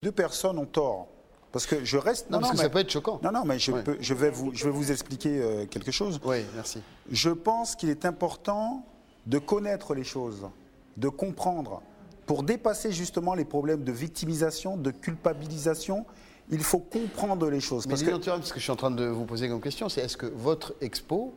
Deux personnes ont tort. Parce que je reste. Non, parce que ça peut être choquant. Non, mais je vais vous expliquer quelque chose. Oui, merci. Je pense qu'il est important de connaître les choses, de comprendre. Pour dépasser justement les problèmes de victimisation, de culpabilisation, il faut comprendre les choses. Mais ce que je suis en train de vous poser comme question, c'est est-ce que votre expo,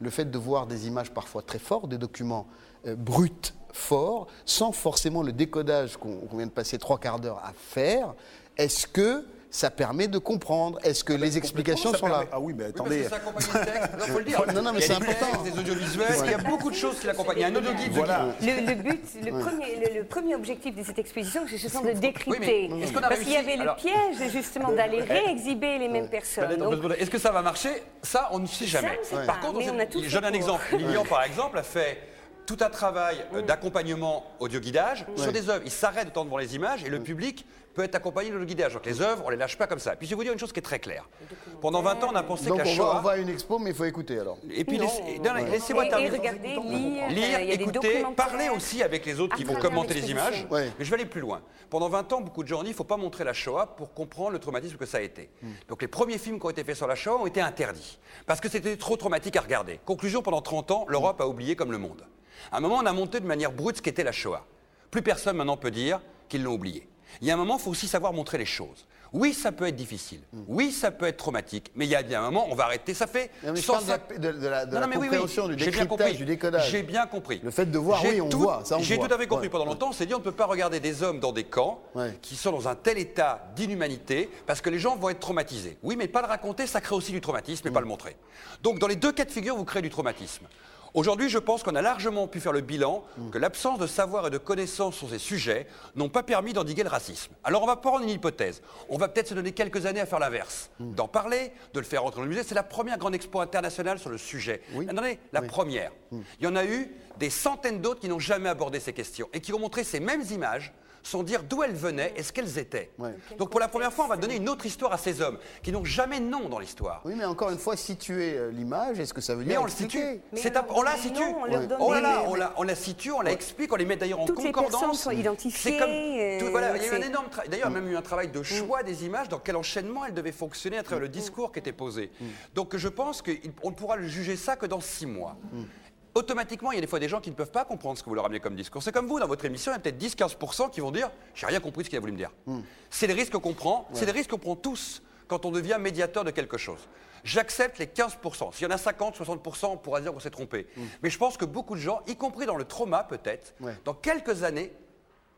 le fait de voir des images parfois très fortes, des documents bruts, forts, sans forcément le décodage qu'on vient de passer 3/4 d'heure à faire, est-ce que ça permet de comprendre? Est-ce que les explications sont là? Ah oui, mais attendez. Oui, parce que ça accompagne le texte, il faut le dire. Non, mais c'est important. Il y a des audiovisuels, il y a beaucoup de choses qui l'accompagnent. Il y a un audioguide. Voilà. Le premier objectif de cette exposition, c'est justement de décrypter. Oui, mais parce qu'il y avait le piège, justement, d'aller réexhiber les mêmes personnes. Est-ce que ça va marcher? Ça, on ne sait jamais. Par contre, je donne un exemple. Lilian, par exemple, a fait tout un travail d'accompagnement audio-guidage sur des œuvres. Il s'arrête de temps devant les images et le public peut être accompagné de l'audio-guidage. Donc les œuvres, on ne les lâche pas comme ça. Puis je vais vous dire une chose qui est très claire. Pendant 20 ans, on a pensé que la Shoah... Donc on va à une expo, mais il faut écouter alors. Et puis laissez-moi terminer. Et regarder, lire, écouter, parler aussi avec les autres qui vont commenter les images. Ouais. Mais je vais aller plus loin. Pendant 20 ans, beaucoup de gens ont dit qu'il ne faut pas montrer la Shoah pour comprendre le traumatisme que ça a été. Donc les premiers films qui ont été faits sur la Shoah ont été interdits. Parce que c'était trop traumatique à regarder. Conclusion, pendant 30 ans, l'Europe a oublié comme le monde. À un moment, on a monté de manière brute ce qu'était la Shoah. Plus personne maintenant peut dire qu'ils l'ont oublié. Il y a un moment, il faut aussi savoir montrer les choses. Oui, ça peut être difficile. Oui, ça peut être traumatique. Mais il y a bien un moment, on va arrêter. Ça fait... Mais je parle de la compréhension, du décryptage, du décodage. J'ai bien compris. Le fait de voir, oui, on voit. J'ai tout à fait compris. Pendant longtemps, on s'est dit on ne peut pas regarder des hommes dans des camps qui sont dans un tel état d'inhumanité parce que les gens vont être traumatisés. Oui, mais pas le raconter, ça crée aussi du traumatisme et pas le montrer. Donc, dans les deux cas de figure, vous créez du traumatisme. Aujourd'hui, je pense qu'on a largement pu faire le bilan que l'absence de savoir et de connaissances sur ces sujets n'ont pas permis d'endiguer le racisme. Alors on va prendre une hypothèse. On va peut-être se donner quelques années à faire l'inverse. D'en parler, de le faire rentrer dans le musée. C'est la première grande expo internationale sur le sujet. Attendez, la première. Il y en a eu des centaines d'autres qui n'ont jamais abordé ces questions et qui ont montré ces mêmes images sans dire d'où elles venaient et ce qu'elles étaient. Donc pour la première fois, on va donner une autre histoire à ces hommes qui n'ont jamais de nom dans l'histoire. Oui, mais encore une fois, situer l'image, est-ce que ça veut dire mais on le situe. On la situe. Oh là là, on la situe, on la explique, on les met d'ailleurs en concordance. Toutes les personnes sont identifiées. Voilà, il y a eu un énorme travail. D'ailleurs, il y a même eu un travail de choix des images, dans quel enchaînement elles devaient fonctionner à travers le discours qui était posé. Donc je pense qu'on ne pourra le juger ça que dans 6 mois. Automatiquement, il y a des fois des gens qui ne peuvent pas comprendre ce que vous leur amenez comme discours. C'est comme vous, dans votre émission, il y a peut-être 10-15% qui vont dire « j'ai rien compris ce qu'il a voulu me dire ». C'est les risques qu'on prend, c'est les risques qu'on prend tous quand on devient médiateur de quelque chose. J'accepte les 15%. S'il y en a 50-60%, on pourra dire qu'on s'est trompé. Mais je pense que beaucoup de gens, y compris dans le trauma peut-être, dans quelques années,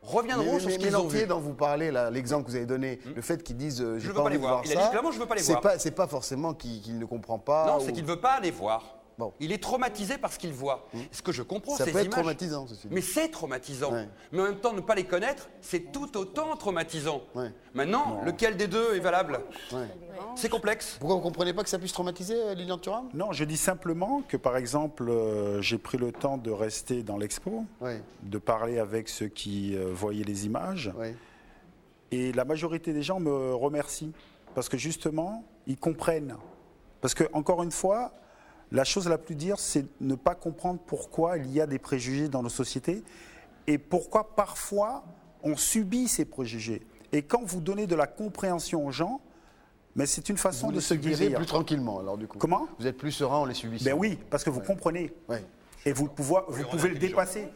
reviendront sur ce qu'ils ont vu. Dont vous parlez, l'exemple que vous avez donné, le fait qu'ils disent « je veux pas les voir ». Il a dit clairement « je veux pas les voir ». C'est pas forcément qu'il ne comprend pas. Non, c'est qu'il ne veut pas les voir. Bon. Il est traumatisé par ce qu'il voit. Ce que je comprends, ça ces peut être images, traumatisant, ceci dit. Mais c'est traumatisant. Mais en même temps, ne pas les connaître, c'est tout autant traumatisant. Maintenant, lequel des deux est valable? C'est complexe. Pourquoi vous ne comprenez pas que ça puisse traumatiser, Lilian Thuram? Non, je dis simplement que, par exemple, j'ai pris le temps de rester dans l'expo, de parler avec ceux qui voyaient les images. Et la majorité des gens me remercient. Parce que justement, ils comprennent. Parce que, encore une fois, la chose la plus dure, c'est ne pas comprendre pourquoi il y a des préjugés dans nos sociétés et pourquoi parfois on subit ces préjugés. Et quand vous donnez de la compréhension aux gens, mais c'est une façon de se guérir. Vous êtes plus tranquillement alors du coup. Comment? Vous êtes plus serein en les subissant. Ben oui, parce que vous comprenez. Et vous pouvez le dépasser.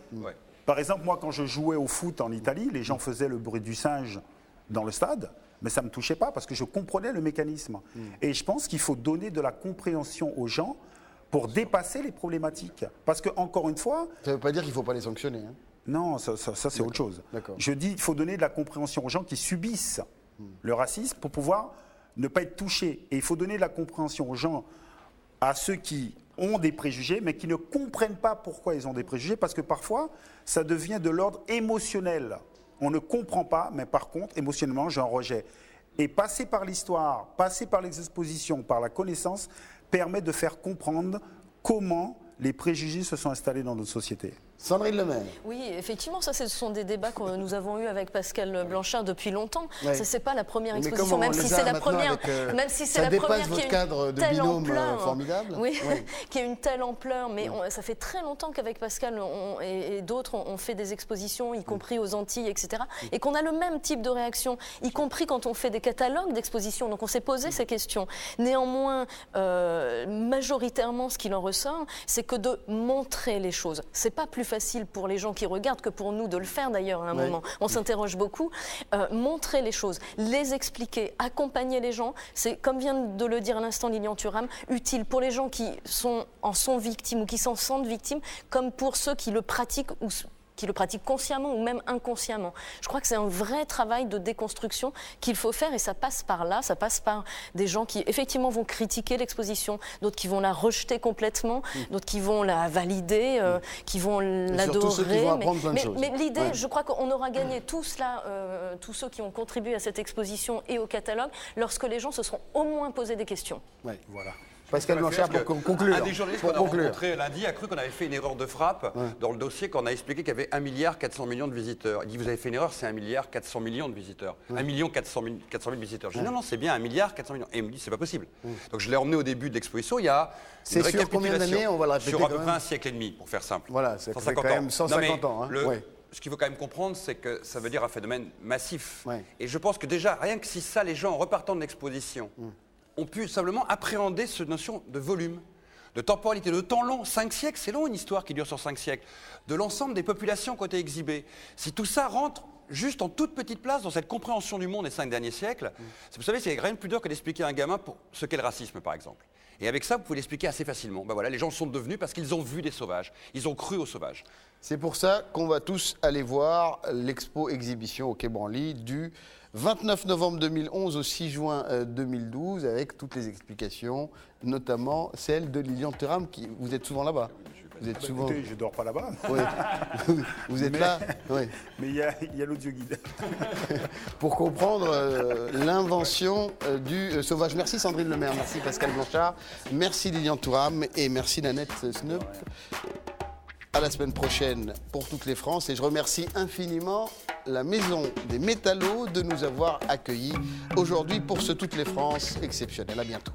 Par exemple, moi quand je jouais au foot en Italie, les gens faisaient le bruit du singe dans le stade. Mais ça ne me touchait pas parce que je comprenais le mécanisme. Et je pense qu'il faut donner de la compréhension aux gens pour dépasser les problématiques. Parce que, encore une fois... Ça ne veut pas dire qu'il ne faut pas les sanctionner. Hein. Non, ça c'est autre chose. Je dis qu'il faut donner de la compréhension aux gens qui subissent le racisme pour pouvoir ne pas être touchés. Et il faut donner de la compréhension aux gens, à ceux qui ont des préjugés, mais qui ne comprennent pas pourquoi ils ont des préjugés, parce que parfois, ça devient de l'ordre émotionnel. On ne comprend pas, mais par contre, émotionnellement, j'ai un rejet. Et passer par l'histoire, passer par les expositions, par la connaissance, permet de faire comprendre comment les préjugés se sont installés dans notre société. Sandrine Lemaire. Oui, effectivement, ce sont des débats que nous avons eus avec Pascal Blanchard depuis longtemps. Ouais. Ça, c'est pas la première exposition, même si c'est la première, même si c'est la première qui a cadre de binôme formidable. Oui, qui a une telle ampleur. Mais ça fait très longtemps qu'avec Pascal et d'autres, on fait des expositions, y compris aux Antilles, etc. Et qu'on a le même type de réaction, y compris quand on fait des catalogues d'expositions. Donc, on s'est posé ces questions. Néanmoins, majoritairement, ce qu'il en ressort, c'est que de montrer les choses. C'est pas plus facile pour les gens qui regardent que pour nous de le faire d'ailleurs à un moment. On s'interroge beaucoup. Montrer les choses, les expliquer, accompagner les gens, c'est, comme vient de le dire à l'instant Lilian Thuram, utile pour les gens qui en sont victimes ou qui s'en sentent victimes, comme pour ceux qui le pratiquent ou qui le pratiquent consciemment ou même inconsciemment. Je crois que c'est un vrai travail de déconstruction qu'il faut faire et ça passe par là, ça passe par des gens qui effectivement vont critiquer l'exposition, d'autres qui vont la rejeter complètement, d'autres qui vont la valider, qui vont l'adorer. Mais l'idée, je crois qu'on aura gagné tout cela, tous ceux qui ont contribué à cette exposition et au catalogue, lorsque les gens se seront au moins posé des questions. Ouais, voilà. Pascal Blanchard, pour conclure. Un des journalistes qu'on a rencontré lundi a cru qu'on avait fait une erreur de frappe dans le dossier quand on a expliqué qu'il y avait 1,4 milliard de visiteurs. Il dit, vous avez fait une erreur, c'est 1,4 milliard de visiteurs. 1,4 million de visiteurs. Je dis, non, c'est bien 1,4 milliard. Et il me dit, c'est pas possible. Donc je l'ai emmené au début de l'exposition, il y a une récapitulation. Sur combien d'années, on va le répéter sur à peu près un siècle et demi, pour faire simple. Voilà, c'est quand même 150 ans. Ce qu'il faut quand même comprendre, c'est que ça veut dire un phénomène massif. Et je pense que déjà, rien que si ça, les gens, en repartant de l'exposition, ont pu simplement appréhender cette notion de volume, de temporalité, de temps long. 5 siècles, c'est long une histoire qui dure sur 5 siècles. De l'ensemble des populations qui ont été exhibées. Si tout ça rentre juste en toute petite place dans cette compréhension du monde des 5 derniers siècles, vous savez, c'est rien de plus dur que d'expliquer à un gamin ce qu'est le racisme, par exemple. Et avec ça, vous pouvez l'expliquer assez facilement. Ben voilà, les gens sont devenus parce qu'ils ont vu des sauvages. Ils ont cru aux sauvages. C'est pour ça qu'on va tous aller voir l'expo-exhibition au Quai Branly du 29 novembre 2011 au 6 juin 2012 avec toutes les explications, notamment celle de Lilian Thuram. Vous êtes souvent là-bas. Vous êtes souvent... Écoutez, je ne dors pas là-bas. Oui. Vous êtes là. Oui. Mais il y a l'audio-guide. Pour comprendre l'invention du sauvage. Merci Sandrine Lemaire, merci Pascal Blanchard, merci Lilian Thuram et merci Nanette Sneup. À la semaine prochaine pour Toutes les France et je remercie infiniment la Maison des Métallos de nous avoir accueillis aujourd'hui pour ce Toutes les France exceptionnel. À bientôt.